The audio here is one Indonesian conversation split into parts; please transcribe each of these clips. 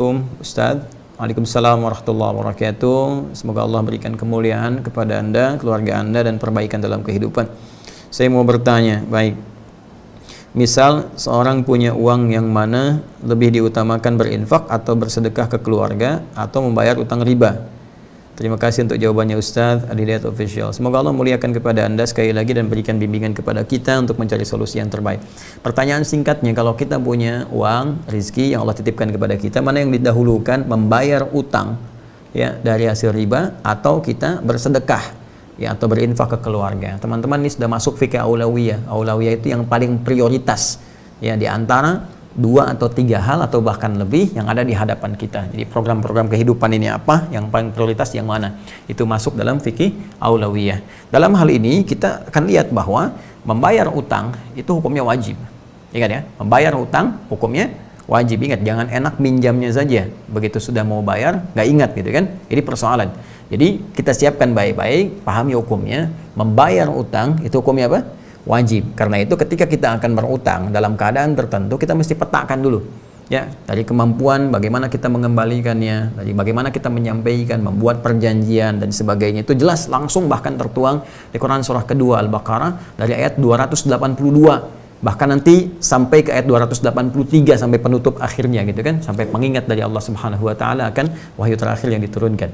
Ustadz. Waalaikumsalam warahmatullahi wabarakatuh. Semoga Allah berikan kemuliaan kepada Anda, keluarga Anda, dan perbaikan dalam kehidupan. Saya mau bertanya, baik, misal seorang punya uang yang mana lebih diutamakan berinfak atau bersedekah ke keluarga atau membayar utang riba? Terima kasih untuk jawabannya Ustadz Adidayat Official. Semoga Allah muliakan kepada Anda sekali lagi dan berikan bimbingan kepada kita untuk mencari solusi yang terbaik. Pertanyaan singkatnya, kalau kita punya uang, rizki yang Allah titipkan kepada kita, mana yang didahulukan, membayar utang ya dari hasil riba atau kita bersedekah ya atau berinfak ke keluarga? Teman-teman, ini sudah masuk fikih aulawiyah. Aulawiyah itu yang paling prioritas ya di antara 2 atau 3 hal atau bahkan lebih yang ada di hadapan kita. Jadi program-program kehidupan ini apa, yang paling prioritas yang mana, itu masuk dalam fikih aulawiyah. Dalam hal ini kita akan lihat bahwa membayar utang itu hukumnya wajib. Ingat ya, membayar utang hukumnya wajib. Ingat, jangan enak minjamnya saja, begitu sudah mau bayar nggak ingat gitu kan. Ini persoalan. Jadi kita siapkan baik-baik, pahami hukumnya. Membayar utang itu hukumnya apa? Wajib. Karena itu ketika kita akan berutang dalam keadaan tertentu, kita mesti petakan dulu ya, dari kemampuan bagaimana kita mengembalikannya, dari bagaimana kita menyampaikan, membuat perjanjian dan sebagainya. Itu jelas langsung bahkan tertuang di Quran surah kedua Al-Baqarah dari ayat 282, bahkan nanti sampai ke ayat 283 sampai penutup akhirnya gitu kan, sampai pengingat dari Allah Subhanahu wa taala akan wahyu terakhir yang diturunkan.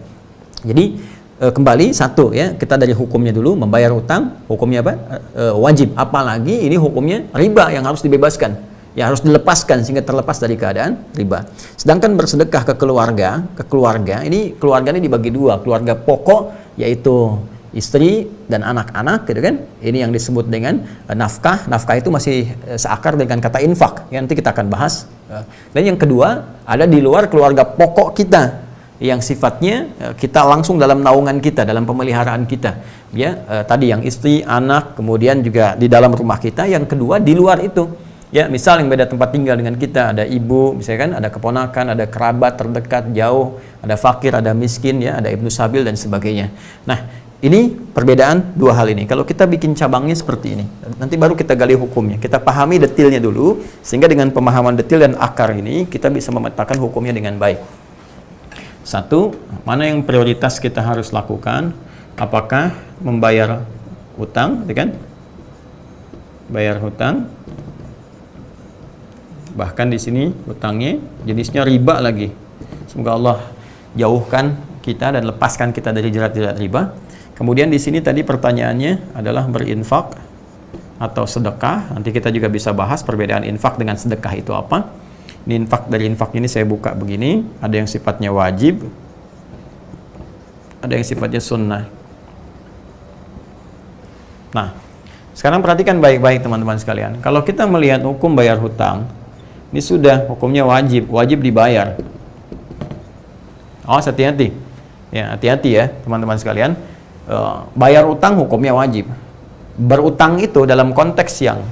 Jadi kembali satu ya, kita dari hukumnya dulu, membayar utang hukumnya apa? Wajib. Apalagi ini hukumnya riba yang harus dibebaskan, ya harus dilepaskan sehingga terlepas dari keadaan riba. Sedangkan bersedekah ke keluarga ini, keluarga ini dibagi 2, keluarga pokok yaitu istri dan anak-anak gitu kan. Ini yang disebut dengan nafkah. Nafkah itu masih seakar dengan kata infak ya, nanti kita akan bahas. Dan yang kedua, ada di luar keluarga pokok kita yang sifatnya kita langsung dalam naungan kita, dalam pemeliharaan kita ya, tadi yang istri, anak, kemudian juga di dalam rumah kita. Yang kedua di luar itu ya, misal yang beda tempat tinggal dengan kita, ada ibu misalkan, ada keponakan, ada kerabat terdekat jauh, ada fakir, ada miskin ya, ada ibnu sabil dan sebagainya. Nah, ini perbedaan 2 hal ini. Kalau kita bikin cabangnya seperti ini, nanti baru kita gali hukumnya, kita pahami detailnya dulu, sehingga dengan pemahaman detail dan akar ini kita bisa memetakan hukumnya dengan baik. Satu, mana yang prioritas kita harus lakukan? Apakah membayar hutang, kan? Bayar hutang. Bahkan di sini hutangnya jenisnya riba lagi. Semoga Allah jauhkan kita dan lepaskan kita dari jerat-jerat riba. Kemudian di sini tadi pertanyaannya adalah berinfak atau sedekah. Nanti kita juga bisa bahas perbedaan infak dengan sedekah itu apa. Ini infak, dari infak ini saya buka begini, ada yang sifatnya wajib, ada yang sifatnya sunnah. Nah, sekarang perhatikan baik-baik teman-teman sekalian. Kalau kita melihat hukum bayar hutang, ini sudah hukumnya wajib, wajib dibayar. Oh, hati-hati. Ya, hati-hati ya teman-teman sekalian. Bayar utang hukumnya wajib. Berutang itu dalam konteks yang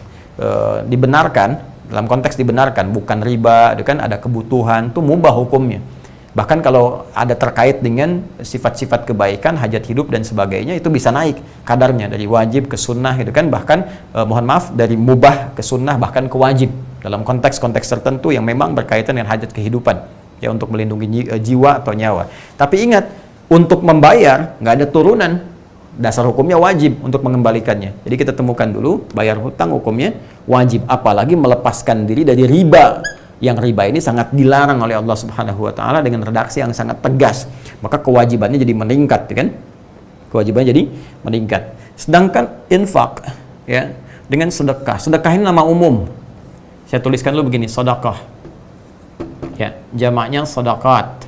dibenarkan, dalam konteks dibenarkan, bukan riba, itu kan ada kebutuhan, itu mubah hukumnya. Bahkan kalau ada terkait dengan sifat-sifat kebaikan, hajat hidup dan sebagainya, itu bisa naik kadarnya dari wajib ke sunnah gitu kan, bahkan mohon maaf, dari mubah ke sunnah bahkan ke wajib dalam konteks-konteks tertentu yang memang berkaitan dengan hajat kehidupan ya, untuk melindungi jiwa atau nyawa. Tapi ingat, untuk membayar nggak ada turunan, dasar hukumnya wajib untuk mengembalikannya. Jadi kita temukan dulu, bayar hutang hukumnya wajib, apalagi melepaskan diri dari riba, yang riba ini sangat dilarang oleh Allah Subhanahu wa taala dengan redaksi yang sangat tegas. Maka kewajibannya jadi meningkat kan? Kewajibannya jadi meningkat. Sedangkan infak ya, dengan sedekah. Sedekah ini nama umum. Saya tuliskan dulu begini, sedekah. Ya, jamaknya sedekah.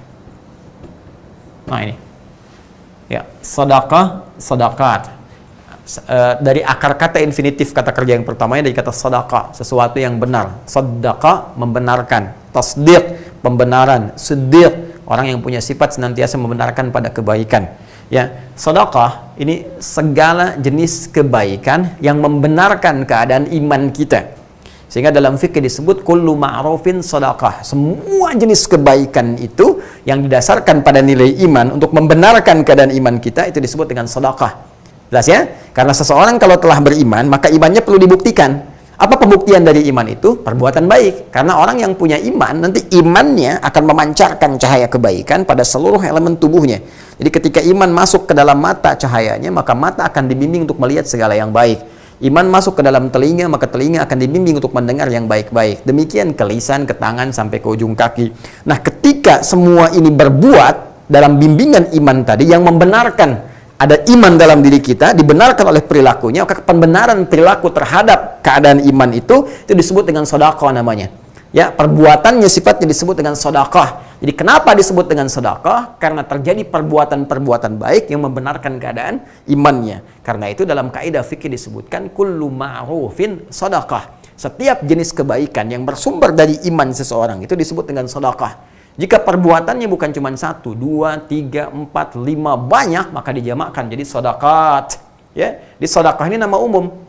Nah, ini. Ya, sedekah, sedekah. Dari akar kata infinitif kata kerja yang pertamanya dari kata sedekah, sesuatu yang benar. Sedekah membenarkan, tasdiq pembenaran, siddiq orang yang punya sifat senantiasa membenarkan pada kebaikan. Ya, sedekah ini segala jenis kebaikan yang membenarkan keadaan iman kita. Sehingga dalam fikih disebut kullu ma'rufin sedekah. Semua jenis kebaikan itu yang didasarkan pada nilai iman untuk membenarkan keadaan iman kita, itu disebut dengan sedekah. Jelas ya? Karena seseorang kalau telah beriman, maka imannya perlu dibuktikan. Apa pembuktian dari iman itu? Perbuatan baik. Karena orang yang punya iman, nanti imannya akan memancarkan cahaya kebaikan pada seluruh elemen tubuhnya. Jadi ketika iman masuk ke dalam mata cahayanya, maka mata akan dibimbing untuk melihat segala yang baik. Iman masuk ke dalam telinga, maka telinga akan dibimbing untuk mendengar yang baik-baik. Demikian ke lisan, ke tangan, sampai ke ujung kaki. Nah, ketika semua ini berbuat dalam bimbingan iman tadi yang membenarkan ada iman dalam diri kita, dibenarkan oleh perilakunya, maka pembenaran perilaku terhadap keadaan iman itu disebut dengan sedekah namanya. Ya, perbuatannya sifatnya disebut dengan sedekah. Jadi kenapa disebut dengan sedekah? Karena terjadi perbuatan-perbuatan baik yang membenarkan keadaan imannya. Karena itu dalam kaidah fikih disebutkan kullu ma'rufin sedekah. Setiap jenis kebaikan yang bersumber dari iman seseorang itu disebut dengan sedekah. Jika perbuatannya bukan cuma 1, 2, 3, 4, 5 banyak, maka dijamakkan jadi sedekah. Ya, di sedekah ini nama umum.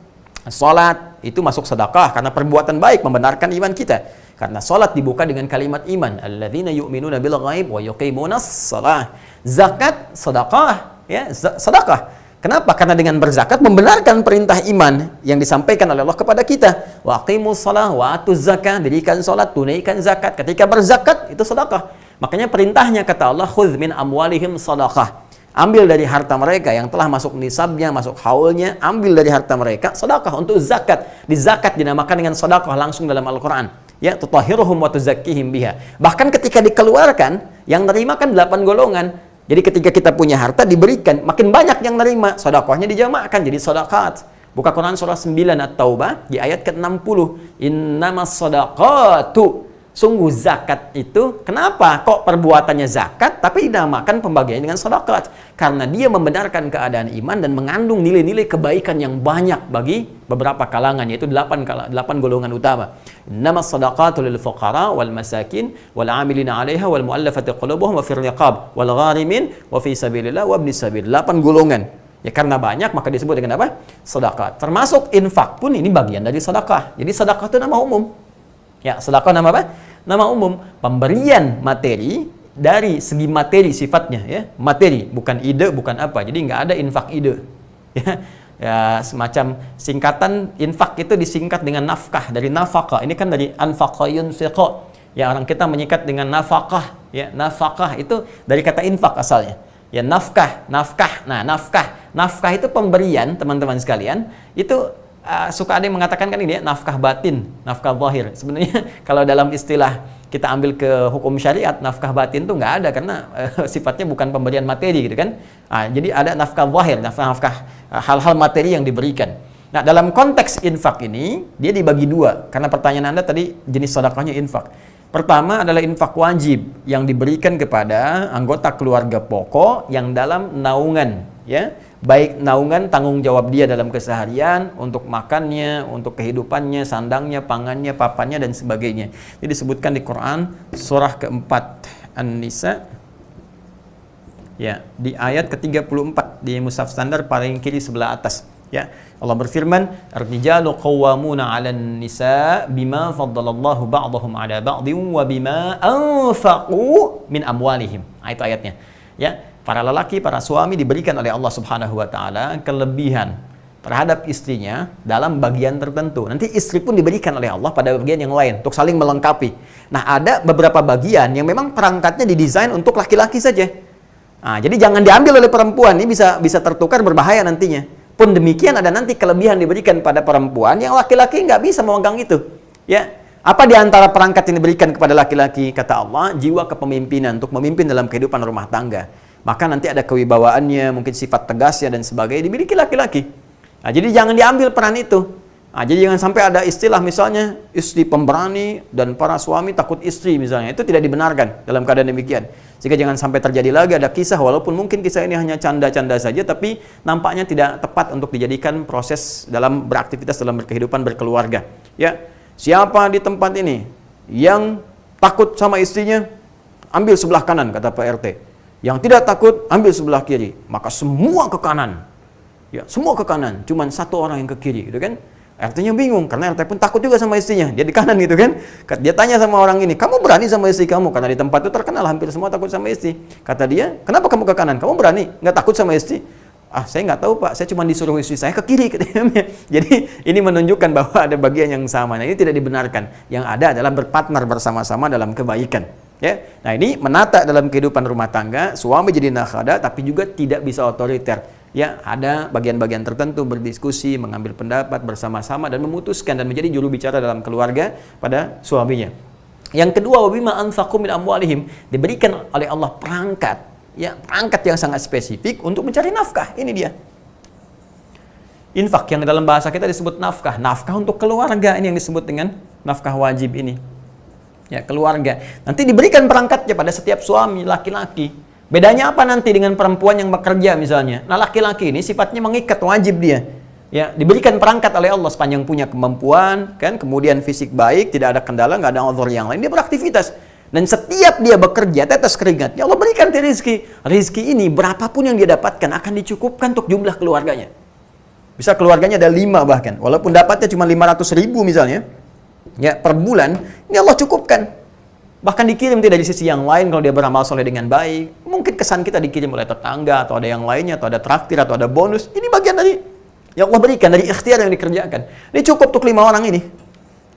Salat itu masuk sedekah karena perbuatan baik membenarkan iman kita. Karena salat dibuka dengan kalimat iman, alladzina yu'minuna bil ghaib wa yuqimunas shalah. Zakat sedekah, ya, sedekah. Kenapa? Karena dengan berzakat membenarkan perintah iman yang disampaikan oleh Allah kepada kita. Wa aqimus shalah wa atuz zakah, dirikan salat, tunaikan zakat. Ketika berzakat itu sedekah. Makanya perintahnya kata Allah, khudz min amwalihim sadaqah. Ambil dari harta mereka yang telah masuk nisabnya, masuk haulnya, ambil dari harta mereka sedekah untuk zakat. Di zakat dinamakan dengan sedekah langsung dalam Al-Qur'an. Ya, tutahhiruhum wa tuzakkihim biha. Bahkan ketika dikeluarkan, yang nerima kan 8 golongan. Jadi ketika kita punya harta diberikan, makin banyak yang nerima, sedekahnya dijamakkan jadi sedekah. Buka Quran surah 9 At-Taubah di ayat ke-60. Innamas shadaqatu. Sungguh zakat itu, kenapa kok perbuatannya zakat tapi dinamakan pembagiannya dengan sedekah? Karena dia membenarkan keadaan iman dan mengandung nilai-nilai kebaikan yang banyak bagi beberapa kalangan, yaitu 8 golongan utama. Innamas shadaqatu lil fuqara wal masakin wal 'amilina 'alaiha wal mu'allafati qulubuhum wa fir riqab wal gharimin wa fi sabilillah wa ibnis sabil. 8 golongan. Ya, karena banyak maka disebut dengan apa? Sedekah. Termasuk infak pun ini bagian dari sedekah. Jadi sedekah itu nama umum. Ya, sedekah nama apa? Nama umum. Pemberian materi dari segi materi sifatnya, ya. Materi, bukan ide, bukan apa. Jadi nggak ada infak ide. Ya, ya, semacam singkatan infak itu disingkat dengan nafkah, dari nafkah. Ini kan dari anfaqa yunfiqu. Ya, orang kita menyikat dengan nafkah. Ya, nafkah itu dari kata infak asalnya. Ya, nafkah. Nah, nafkah itu pemberian, teman-teman sekalian. Itu suka ada yang mengatakan kan ini ya, nafkah batin, nafkah zahir. Sebenarnya kalau dalam istilah kita ambil ke hukum syariat, nafkah batin itu nggak ada karena sifatnya bukan pemberian materi gitu kan. Jadi ada nafkah zahir, nafkah hal-hal materi yang diberikan. Nah, dalam konteks infak ini dia dibagi dua karena pertanyaan Anda tadi jenis sedekahnya infak. Pertama adalah infak wajib yang diberikan kepada anggota keluarga pokok yang dalam naungan, ya. Baik naungan tanggung jawab dia dalam keseharian, untuk makannya, untuk kehidupannya, sandangnya, pangannya, papannya, dan sebagainya. Ini disebutkan di Quran surah keempat An-Nisa, ya, di ayat ke-34 di mushaf standar paling kiri sebelah atas. Ya, Allah berfirman, "Ar-rijalu qawwamuna 'alan nisa bima faddalallahu ba'dahum 'ala ba'din wa bima anfaqu min amwalihim." Itu ayatnya. Ya, para lelaki, para suami diberikan oleh Allah Subhanahu wa taala kelebihan terhadap istrinya dalam bagian tertentu. Nanti istri pun diberikan oleh Allah pada bagian yang lain untuk saling melengkapi. Nah, ada beberapa bagian yang memang perangkatnya didesain untuk laki-laki saja. Jadi jangan diambil oleh perempuan, ini bisa tertukar berbahaya nantinya. Pun demikian ada nanti kelebihan diberikan pada perempuan yang laki-laki nggak bisa memegang itu. Ya, apa di antara perangkat yang diberikan kepada laki-laki? Kata Allah, jiwa kepemimpinan untuk memimpin dalam kehidupan rumah tangga. Maka nanti ada kewibawaannya, mungkin sifat tegasnya dan sebagainya dimiliki laki-laki. Jadi jangan diambil peran itu. Jadi jangan sampai ada istilah misalnya istri pemberani dan para suami takut istri misalnya. Itu tidak dibenarkan dalam keadaan demikian. Sehingga jangan sampai terjadi lagi ada kisah, walaupun mungkin kisah ini hanya canda-canda saja, tapi nampaknya tidak tepat untuk dijadikan proses dalam beraktivitas dalam berkehidupan berkeluarga. Ya, siapa di tempat ini yang takut sama istrinya, ambil sebelah kanan, kata Pak RT. Yang tidak takut, ambil sebelah kiri. Maka semua ke kanan. Ya, semua ke kanan. Cuman satu orang yang ke kiri, gitu kan? RT-nya bingung, karena RT pun takut juga sama istrinya. Dia di kanan gitu kan. Dia tanya sama orang ini, kamu berani sama istri kamu? Karena di tempat itu terkenal hampir semua takut sama istri. Kata dia, kenapa kamu ke kanan? Kamu berani? Nggak takut sama istri? Saya nggak tahu Pak, saya cuma disuruh istri saya ke kiri. Jadi ini menunjukkan bahwa ada bagian yang sama. Nah, ini tidak dibenarkan. Yang ada adalah berpartner bersama-sama dalam kebaikan. Ya, nah ini menata dalam kehidupan rumah tangga, suami jadi nakhoda, tapi juga tidak bisa otoriter. Ya, ada bagian-bagian tertentu berdiskusi, mengambil pendapat bersama-sama dan memutuskan dan menjadi juru bicara dalam keluarga pada suaminya. Yang kedua, wabima anfaqu min amwalihim, diberikan oleh Allah perangkat. Ya, perangkat yang sangat spesifik untuk mencari nafkah. Ini dia. Infak yang dalam bahasa kita disebut nafkah. Nafkah untuk keluarga, ini yang disebut dengan nafkah wajib ini. Ya, keluarga. Nanti diberikan perangkatnya pada setiap suami laki-laki. Bedanya apa nanti dengan perempuan yang bekerja misalnya? Nah, laki-laki ini sifatnya mengikat, wajib dia. Ya, diberikan perangkat oleh Allah sepanjang punya kemampuan, kan? Kemudian fisik baik, tidak ada kendala, nggak ada uzur yang lain, dia beraktivitas. Dan setiap dia bekerja, tetes keringatnya, Allah berikan dia rizki. Rizki ini, berapapun yang dia dapatkan, akan dicukupkan untuk jumlah keluarganya. Bisa keluarganya ada 5 bahkan. Walaupun dapatnya cuma 500.000 misalnya, ya per bulan, ini Allah cukupkan. Bahkan dikirim tidak dari sisi yang lain kalau dia beramal soleh dengan baik. Mungkin kesan kita dikirim oleh tetangga, atau ada yang lainnya, atau ada traktir, atau ada bonus. Ini bagian dari yang Allah berikan, dari ikhtiar yang dikerjakan. Ini cukup untuk 5 orang ini.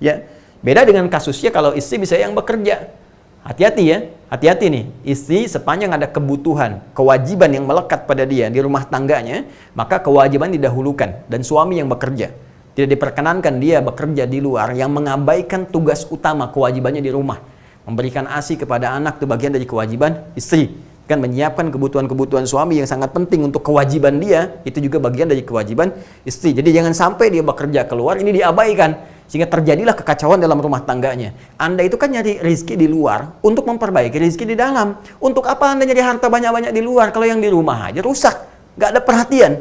Ya, beda dengan kasusnya kalau istri bisa yang bekerja. Hati-hati ya, hati-hati nih. Istri sepanjang ada kebutuhan, kewajiban yang melekat pada dia di rumah tangganya, maka kewajiban didahulukan dan suami yang bekerja. Tidak diperkenankan dia bekerja di luar yang mengabaikan tugas utama kewajibannya di rumah. Memberikan ASI kepada anak itu bagian dari kewajiban istri. Kan menyiapkan kebutuhan-kebutuhan suami yang sangat penting untuk kewajiban dia, itu juga bagian dari kewajiban istri. Jadi jangan sampai dia bekerja keluar ini diabaikan. Sehingga terjadilah kekacauan dalam rumah tangganya. Anda itu kan nyari rezeki di luar untuk memperbaiki rezeki di dalam. Untuk apa Anda nyari harta banyak-banyak di luar kalau yang di rumah aja rusak? Nggak ada perhatian,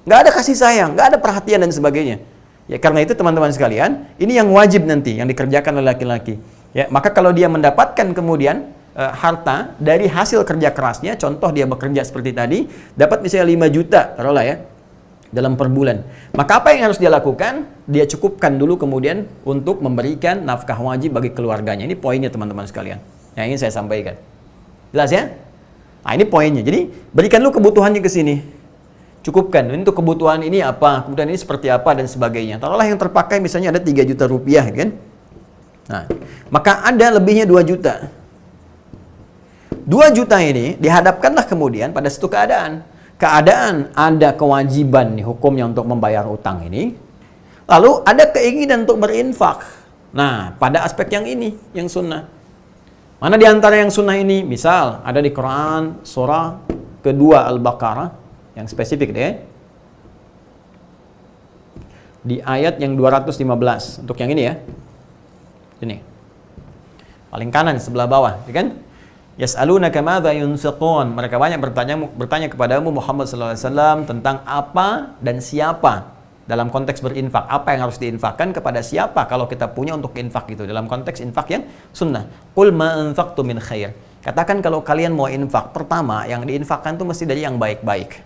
nggak ada kasih sayang, nggak ada perhatian dan sebagainya. Ya karena itu teman-teman sekalian, ini yang wajib nanti yang dikerjakan oleh laki-laki. Ya maka kalau dia mendapatkan kemudian harta dari hasil kerja kerasnya, contoh dia bekerja seperti tadi, dapat misalnya 5 juta, taruhlah ya, dalam per bulan. Maka apa yang harus dia lakukan? Dia cukupkan dulu kemudian untuk memberikan nafkah wajib bagi keluarganya. Ini poinnya teman-teman sekalian yang ingin saya sampaikan. Jelas ya? Nah ini poinnya. Jadi berikan dulu kebutuhannya ke sini. Cukupkan. Untuk kebutuhan ini apa? Kemudian ini seperti apa dan sebagainya. Taruhlah yang terpakai misalnya ada 3 juta rupiah kan? Nah, maka ada lebihnya 2 juta. 2 juta ini dihadapkanlah kemudian pada satu keadaan ada kewajiban nih hukumnya untuk membayar utang ini, lalu ada keinginan untuk berinfak. Nah, pada aspek yang ini, yang sunnah. Mana di antara yang sunnah ini? Misal, ada di Quran surah kedua Al-Baqarah, yang spesifik deh. Di ayat yang 215, untuk yang ini ya. Ini. Paling kanan, sebelah bawah, ya kan? Yas'alunaka madza yunfiqun. Mereka banyak bertanya kepadamu Muhammad sallallahu alaihi wasallam tentang apa dan siapa dalam konteks berinfak. Apa yang harus diinfakkan kepada siapa kalau kita punya untuk infak itu dalam konteks infak yang sunnah. Qul ma anfaqtu min khair. Katakan kalau kalian mau infak, pertama yang diinfakkan itu mesti dari yang baik-baik.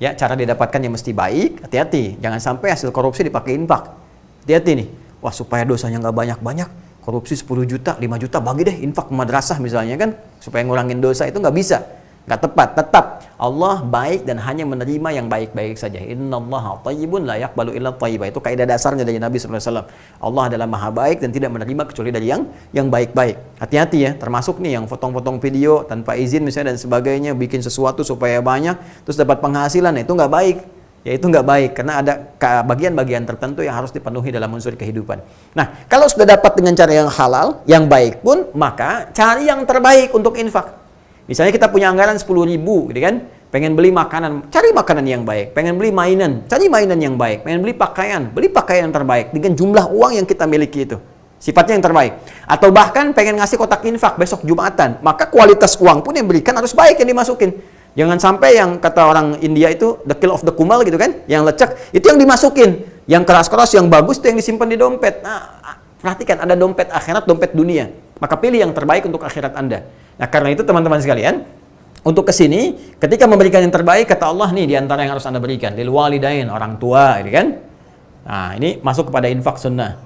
Ya, cara didapatkan yang mesti baik. Hati-hati, jangan sampai hasil korupsi dipakai infak. Hati-hati nih. Wah, supaya dosanya nggak banyak-banyak. Korupsi 10 juta, 5 juta, bagi deh infak ke madrasah misalnya kan, supaya ngurangin dosa, itu nggak bisa, nggak tepat. Tetap Allah baik dan hanya menerima yang baik-baik saja. Innallaha thayyibun la yaqbalu illa thayyiba. Itu kaidah dasarnya dari Nabi SAW. Allah adalah maha baik dan tidak menerima kecuali dari yang baik-baik. Hati-hati ya, termasuk nih yang potong-potong video tanpa izin misalnya dan sebagainya, bikin sesuatu supaya banyak, terus dapat penghasilan, itu nggak baik. Ya itu nggak baik, karena ada bagian-bagian tertentu yang harus dipenuhi dalam unsur kehidupan. Nah, kalau sudah dapat dengan cara yang halal, yang baik pun, maka cari yang terbaik untuk infak. Misalnya kita punya anggaran 10.000, gitu kan? Pengen beli makanan, cari makanan yang baik. Pengen beli mainan, cari mainan yang baik. Pengen beli pakaian yang terbaik dengan jumlah uang yang kita miliki itu. Sifatnya yang terbaik. Atau bahkan pengen ngasih kotak infak besok Jumatan, maka kualitas uang pun yang berikan harus baik yang dimasukin. Jangan sampai yang kata orang India itu the kill of the kumal gitu kan, yang lecek itu yang dimasukin, yang keras-keras, yang bagus itu yang disimpan di dompet. Nah, perhatikan, ada dompet akhirat, dompet dunia. Maka pilih yang terbaik untuk akhirat Anda. Nah, karena itu teman-teman sekalian, untuk kesini, ketika memberikan yang terbaik, kata Allah nih diantara yang harus Anda berikan, lil walidain, orang tua, gitu kan. Nah, ini masuk kepada infak sunnah.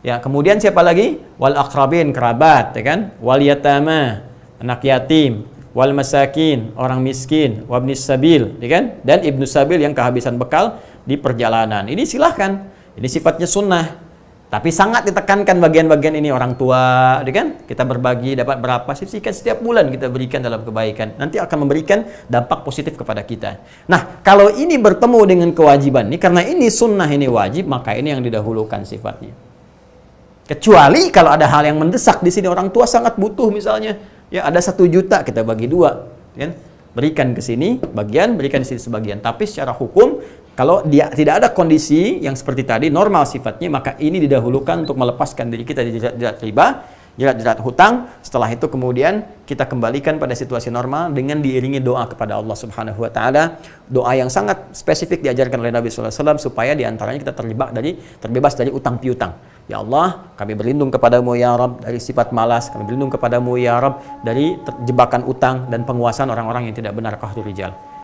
Ya, kemudian siapa lagi? Wal aqrabin, kerabat, ya kan? Wal yatama, anak yatim. wal masakin, orang miskin, wabnis sabil, ya kan? Dan ibnu sabil yang kehabisan bekal di perjalanan. Ini silahkan. Ini sifatnya sunnah. Tapi sangat ditekankan bagian-bagian ini orang tua, ya kan? Kita berbagi dapat berapa, sisihkan setiap bulan kita berikan dalam kebaikan. Nanti akan memberikan dampak positif kepada kita. Nah, kalau ini bertemu dengan kewajiban ini, karena ini sunnah, ini wajib, maka ini yang didahulukan sifatnya. Kecuali kalau ada hal yang mendesak di sini, orang tua sangat butuh misalnya, ya ada 1 juta kita bagi 2, kan? Berikan ke sini bagian, berikan di sini sebagian. Tapi secara hukum, kalau dia tidak ada kondisi yang seperti tadi, normal sifatnya, maka ini didahulukan untuk melepaskan diri kita dari jerat riba, jerat hutang. Setelah itu kemudian kita kembalikan pada situasi normal dengan diiringi doa kepada Allah Subhanahu wa taala. Doa yang sangat spesifik diajarkan oleh Nabi sallallahu alaihi wasallam supaya diantaranya kita terbebas dari utang piutang. Ya Allah, kami berlindung kepadamu ya Rabb dari sifat malas, kami berlindung kepadamu ya Rabb dari jebakan utang dan penguasaan orang-orang yang tidak benar, qahrul rijal.